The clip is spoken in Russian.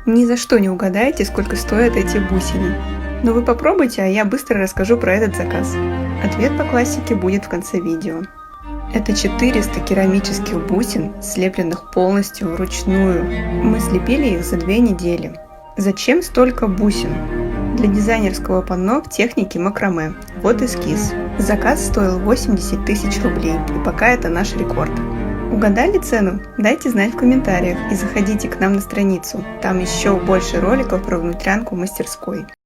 Ни за что не угадаете, сколько стоят эти бусины. Но вы попробуйте, а я быстро расскажу про этот заказ. Ответ по классике будет в конце видео. Это 400 керамических бусин, слепленных полностью вручную. Мы слепили их за 2 недели. Зачем столько бусин? Для дизайнерского панно в технике макраме. Вот эскиз. Заказ стоил 80 тысяч рублей, и пока это наш рекорд. Угадали цену? Дайте знать в комментариях и заходите к нам на страницу. Там еще больше роликов про внутрянку мастерской.